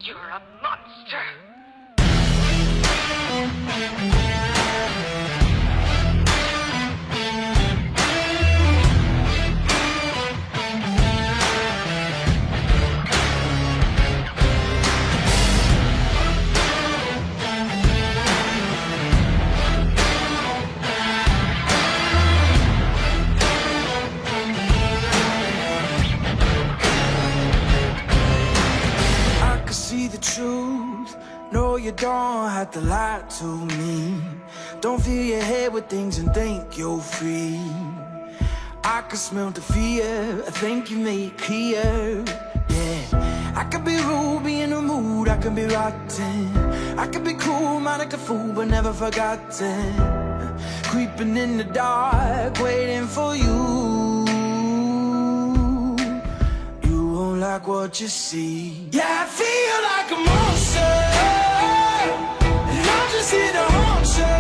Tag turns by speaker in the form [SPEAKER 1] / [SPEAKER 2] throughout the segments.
[SPEAKER 1] You're a monster.
[SPEAKER 2] See the truth, no you don't have to lie to me. Don't fill your head with things and think you're free. I can smell the fear, I think you made clear. Yeah, I could be rude, be in the mood, I can be rotten. I could be cool, mind like a fool, but never forgotten. Creeping in the dark, waiting for you. Like what you see. Yeah, I feel like a monster, and I'm just here to haunt you.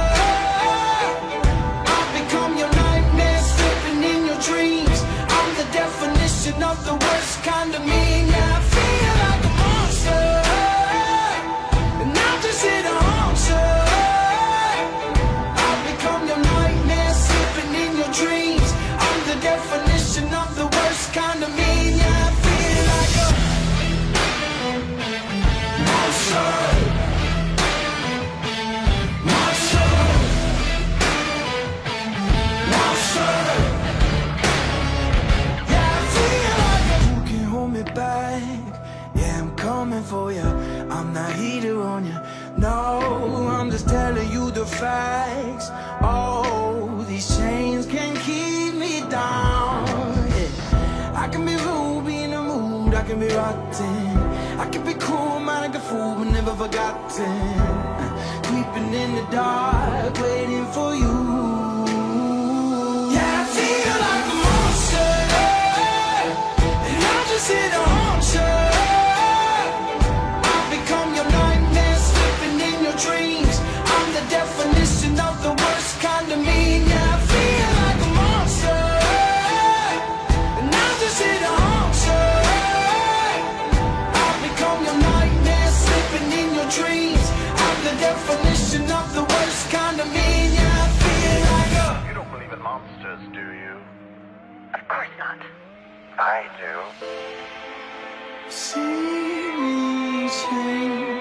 [SPEAKER 2] I've become your nightmare, slipping in your dreams. I'm the definition of the worst kind of mean. Yeah, I feel like a monster, and I'm just here to haunt you. I've become your nightmare, slipping in your dreams. I'm the definition of the worst kind of mean. Yeah, I feel like a monster. Monster. Monster. Yeah, I feel like you can hold me back. Yeah, I'm coming for you. I'm not heater on you. No, I'm just telling you the facts. Oh, these chains can keep me down. Yeah. I can be rude, be in the mood, I can be rotten. I can be cool, mind like a fool, but never forgotten. Creeping in the dark, waiting for you. Yeah, I feel like a monster, and I'm just here to haunt you. I've become your nightmare, slipping in your dreams. I'm the definition of the worst kind of mean. Yeah, I feel like a monster, and I'm just here to haunt you. I've become your nightmare, slipping in your dreams. I'm the definition of the worst kind of mean. Yeah, I feel like a...
[SPEAKER 3] You don't believe in monsters, do you?
[SPEAKER 1] Of course not.
[SPEAKER 3] I do.
[SPEAKER 2] See me change.